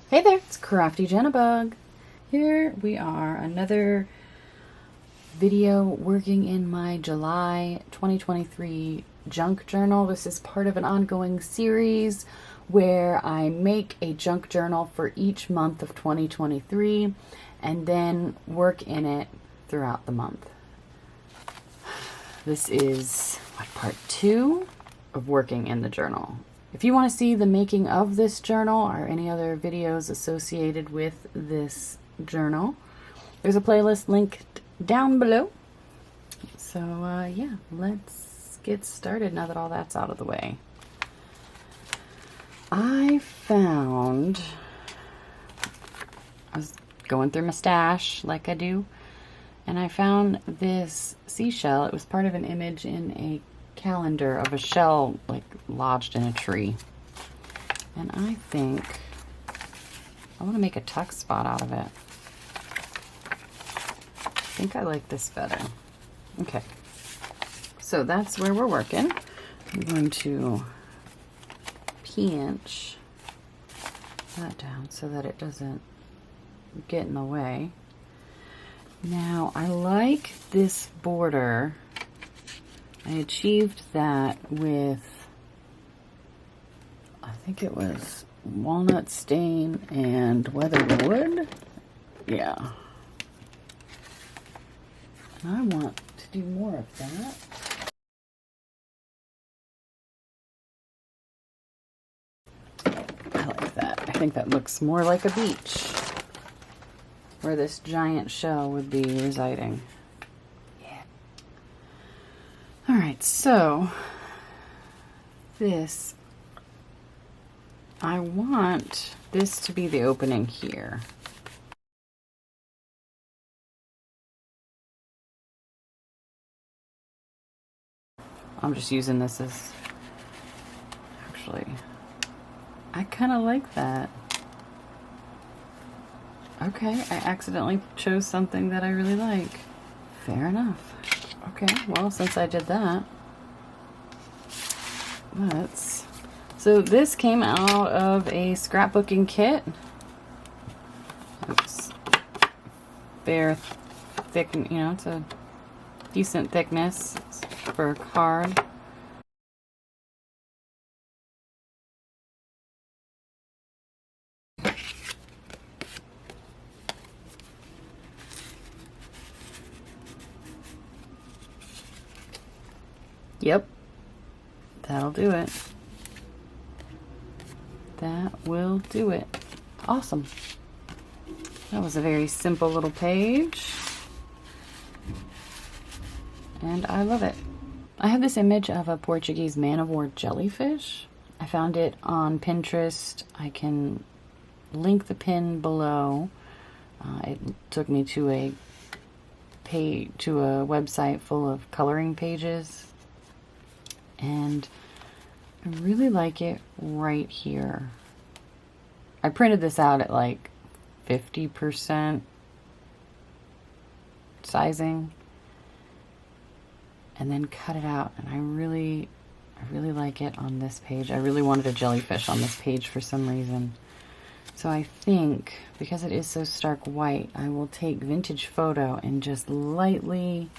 Hey there, it's Crafty Jennabug. Here we are, another video working in my July 2023 junk journal. This is part of an ongoing series where I make a junk journal for each month of 2023 and then work in it throughout the month. This is part 2 of working in the journal. If you want to see the making of this journal or any other videos associated with this journal, there's a playlist linked down below. So yeah, let's get started now that all that's out of the way. I was going through my stash like I do, and I found this seashell. It was part of an image in a calendar of a shell like lodged in a tree, and I think I want to make a tuck spot out of it. I think I like this better. Okay, so that's where we're working. I'm going to pinch that down so that it doesn't get in the way. Now I like this border. I achieved that with, I think it was walnut stain and weathered wood. Yeah. And I want to do more of that. I like that. I think that looks more like a beach where this giant shell would be residing. Alright, so this, I want this to be the opening here. I'm just using this as, actually, I kind of like that. Okay, I accidentally chose something that I really like. Fair enough. Okay, well, since I did that, so this came out of a scrapbooking kit. It's fair thick, you know, it's a decent thickness for a card. Yep, that'll do it. That will do it. Awesome. That was a very simple little page, and I love it. I have this image of a Portuguese man-of-war jellyfish. I found it on Pinterest. I can link the pin below. It took me to a website full of coloring pages, and I really like it right here. I printed this out at like 50% sizing and then cut it out, and I really like it on this page. I really wanted a jellyfish on this page for some reason. So I think, because it is so stark white, I will take Vintage Photo and just lightly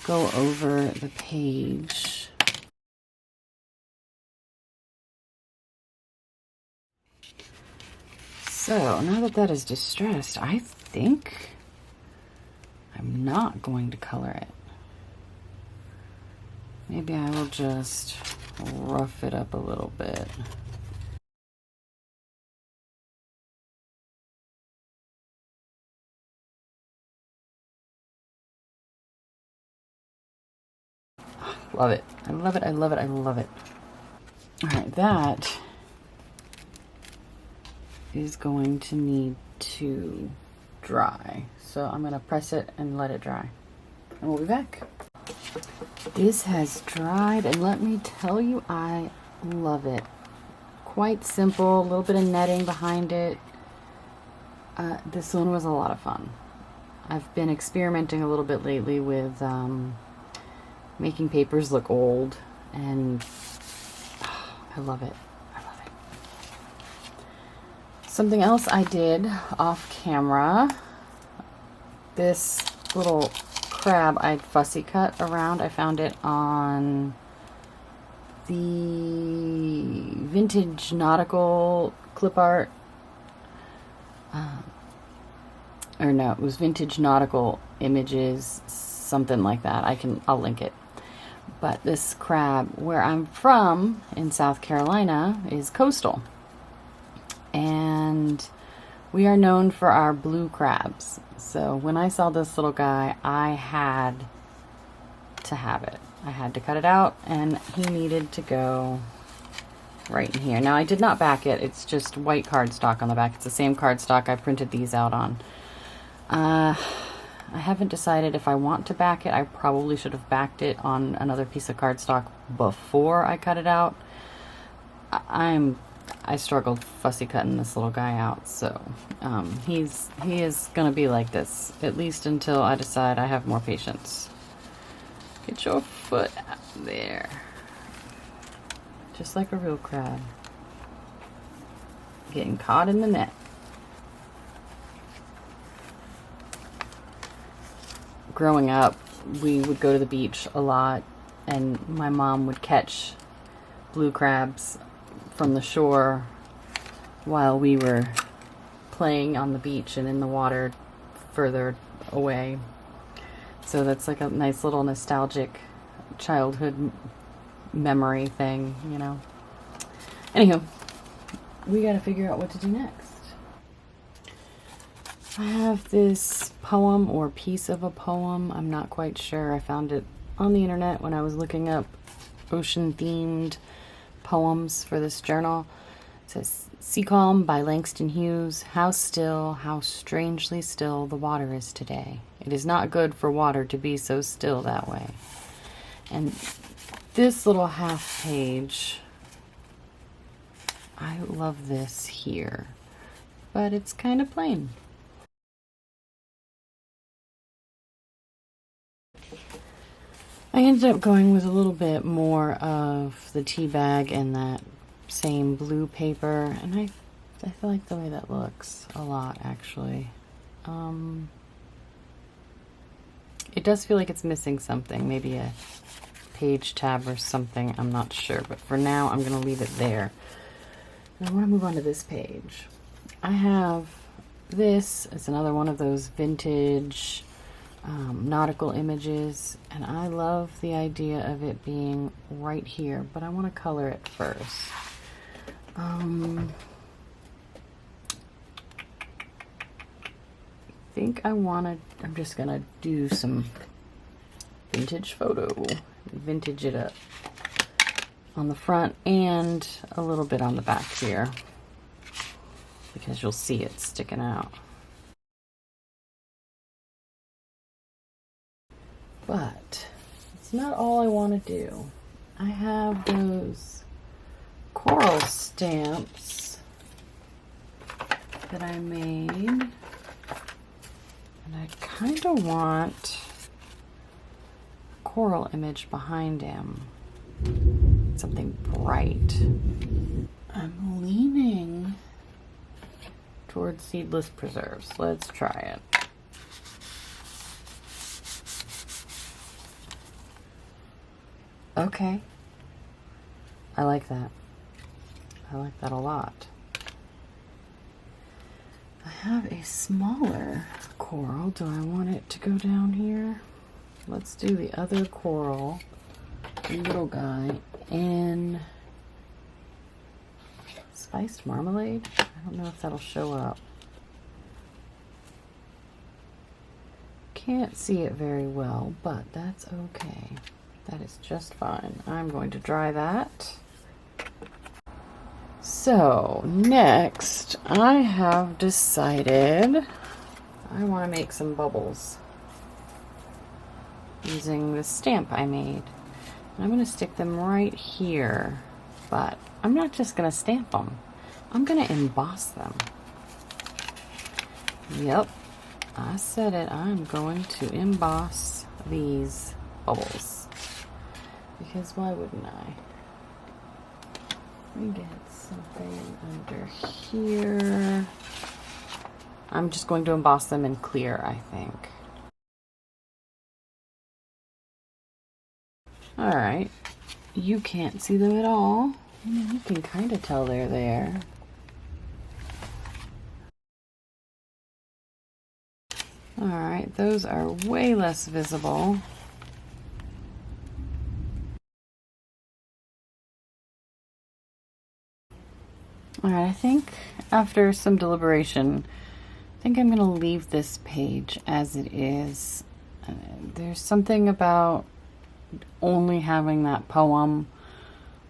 go over the page. So now that that is distressed, I think I'm not going to color it. Maybe I will just rough it up a little bit. Love it. I love it. I love it. I love it. All right, that is going to need to dry. So I'm going to press it and let it dry. And we'll be back. This has dried, and let me tell you, I love it. Quite simple, a little bit of netting behind it. This one was a lot of fun. I've been experimenting a little bit lately with making papers look old, and I love it. I love it. Something else I did off camera, this little crab I fussy cut around. I found it on the Vintage Nautical clip art. Or no, it was Vintage Nautical Images, something like that. I'll link it. But this crab, where I'm from in South Carolina, is coastal. And we are known for our blue crabs. So when I saw this little guy, I had to have it. I had to cut it out, and he needed to go right in here. Now, I did not back it. It's just white cardstock on the back. It's the same cardstock I printed these out on. I haven't decided if I want to back it. I probably should have backed it on another piece of cardstock before I cut it out. I struggled fussy cutting this little guy out, so he is gonna be like this, at least until I decide I have more patience. Get your foot out there. Just like a real crab. Getting caught in the net. Growing up, we would go to the beach a lot, and my mom would catch blue crabs from the shore while we were playing on the beach and in the water further away. So that's like a nice little nostalgic childhood memory thing, you know. Anywho, we gotta figure out what to do next. I have this poem or piece of a poem. I'm not quite sure. I found it on the internet when I was looking up ocean themed poems for this journal. It says, "Sea Calm" by Langston Hughes. How still, how strangely still the water is today. It is not good for water to be so still that way. And this little half page, I love this here, but it's kind of plain. I ended up going with a little bit more of the tea bag and that same blue paper, and I feel like the way that looks a lot, actually. It does feel like it's missing something, maybe a page tab or something, I'm not sure, but for now I'm going to leave it there. And I want to move on to this page. I have this, it's another one of those vintage nautical images, and I love the idea of it being right here, but I want to color it first. I think I'm just gonna do some vintage photo, vintage it up on the front and a little bit on the back here, because you'll see it sticking out. But it's not all I want to do. I have those coral stamps that I made, and I kind of want a coral image behind him. Something bright. I'm leaning towards seedless preserves. Let's try it. Okay. I like that. I like that a lot. I have a smaller coral. Do I want it to go down here? Let's do the other coral, the little guy, in spiced marmalade. I don't know if that'll show up. Can't see it very well, but that's okay. That is just fine. I'm going to dry that. So next, I have decided I want to make some bubbles using the stamp I made. I'm going to stick them right here, but I'm not just going to stamp them. I'm going to emboss them. Yep, I said it. I'm going to emboss these bubbles. Because why wouldn't I? Let me get something under here. I'm just going to emboss them in clear, I think. All right, you can't see them at all. I mean, you can kind of tell they're there. All right, those are way less visible. All right, I think after some deliberation, I think I'm gonna leave this page as it is. There's something about only having that poem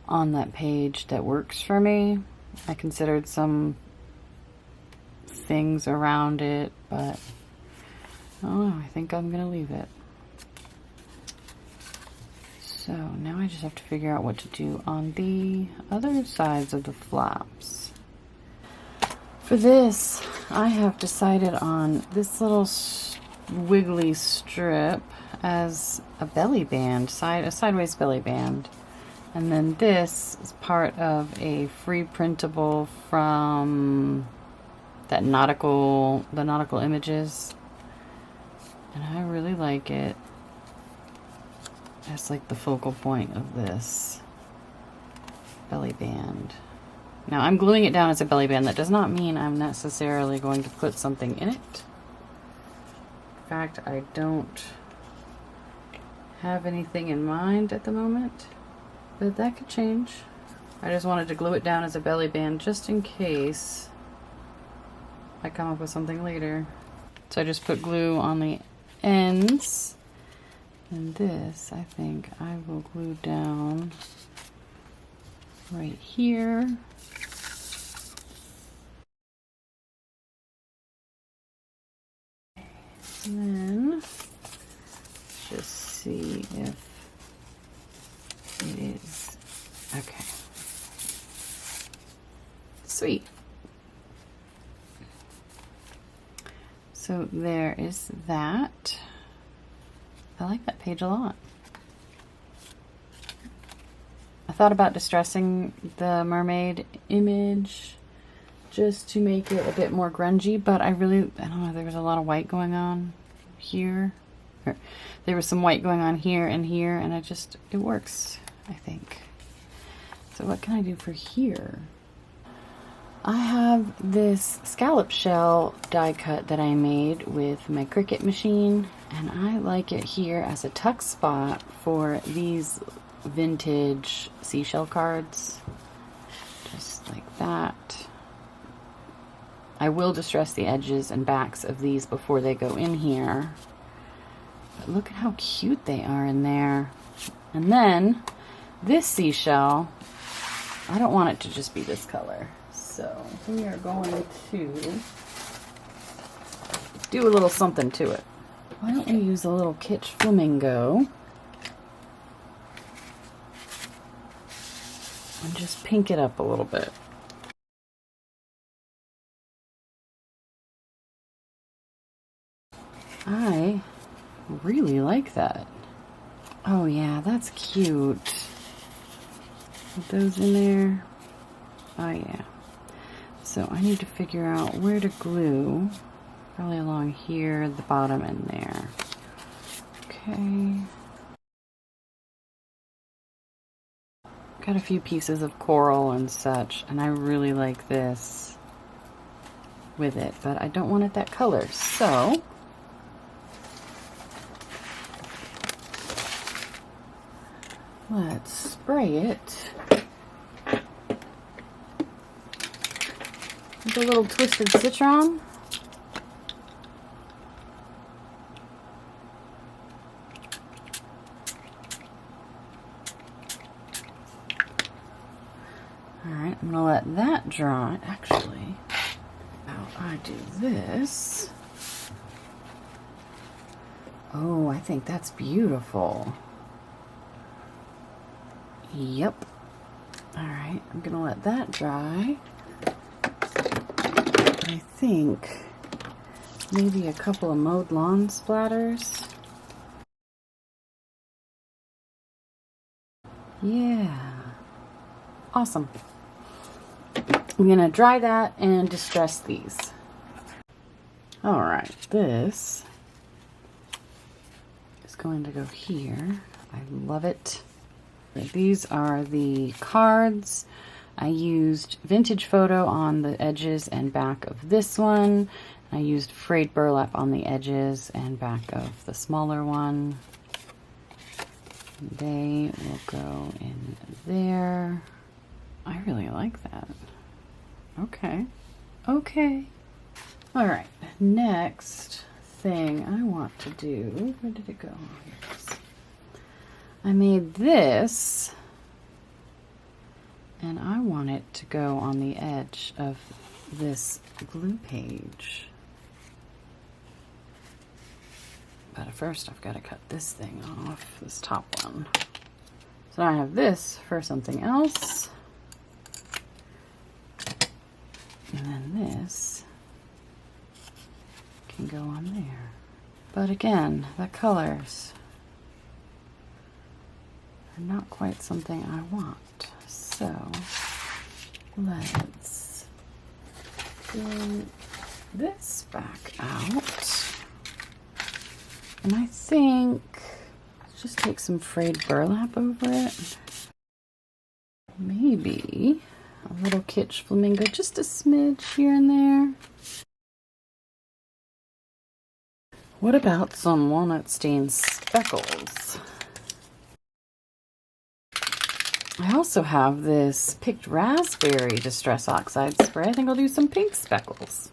on that page that works for me. I considered some things around it, but oh, I think I'm gonna leave it. So now I just have to figure out what to do on the other sides of the flaps. For this, I have decided on this little wiggly strip as a belly band, a sideways belly band. And then this is part of a free printable from that the nautical images. And I really like it. That's like the focal point of this belly band. Now I'm gluing it down as a belly band. That does not mean I'm necessarily going to put something in it. In fact, I don't have anything in mind at the moment, but that could change. I just wanted to glue it down as a belly band just in case I come up with something later. So I just put glue on the ends. And this, I think I will glue down right here. And then just see if it is okay. Sweet. So there is that. I like that page a lot. I thought about distressing the mermaid image just to make it a bit more grungy, but I don't know, there was a lot of white going on here. There was some white going on here, and it works, I think. So what can I do for here? I have this scallop shell die cut that I made with my Cricut machine, and I like it here as a tuck spot for these vintage seashell cards. Just like that. I will distress the edges and backs of these before they go in here. But look at how cute they are in there. And then this seashell, I don't want it to just be this color. So we are going to do a little something to it. Why don't we use a little Kitsch Flamingo and just pink it up a little bit. I really like that. Oh yeah, that's cute. Put those in there. Oh yeah. So I need to figure out where to glue. Probably along here, the bottom and there. Okay. Got a few pieces of coral and such, and I really like this with it, but I don't want it that color, so let's spray it with a little twisted citron. Alright, I'm gonna let that dry. Actually, how I do this. Oh, I think that's beautiful. Yep. Alright, I'm gonna let that dry. I think maybe a couple of mowed lawn splatters. Yeah. Awesome. I'm gonna dry that and distress these. All right, this is going to go here. I love it. These are the cards. I used vintage photo on the edges and back of this one. I used frayed burlap on the edges and back of the smaller one. They will go in there. I really like that. Okay. Okay. All right. Next thing I want to do, where did it go? Here it is. I made this, and I want it to go on the edge of this glue page. But first I've got to cut this thing off, this top one. So now I have this for something else. And then this can go on there. But again, the colors are not quite something I want. So let's get this back out. And I think let's just take some frayed burlap over it. Maybe a little kitsch flamingo, just a smidge here and there. What about some walnut stain speckles? I also have this picked raspberry distress oxide spray. I think I'll do some pink speckles.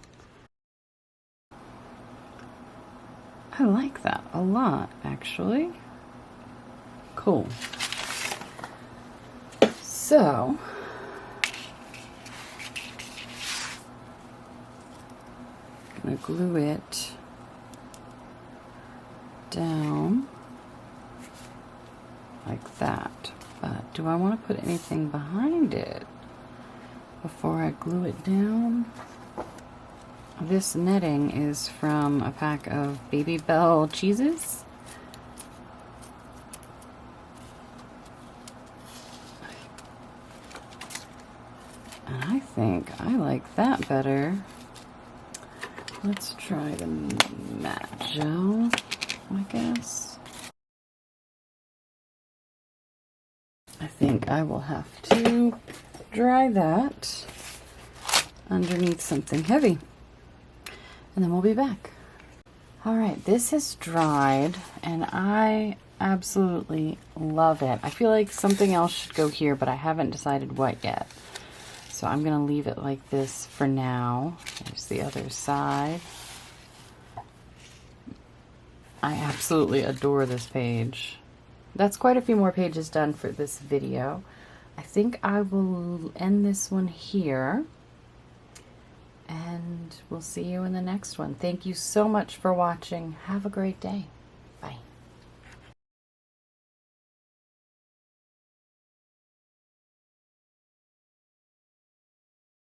I like that a lot, actually. Cool. So, I'm gonna glue it down like that. But do I want to put anything behind it before I glue it down? This netting is from a pack of Baby Bell cheeses. And I think I like that better. Let's try the matte gel, I guess. I think I will have to dry that underneath something heavy. And then we'll be back. All right, this has dried and I absolutely love it. I feel like something else should go here, but I haven't decided what yet. So I'm gonna leave it like this for now. Here's the other side. I absolutely adore this page. That's quite a few more pages done for this video. I think I will end this one here. And we'll see you in the next one. Thank you so much for watching. Have a great day.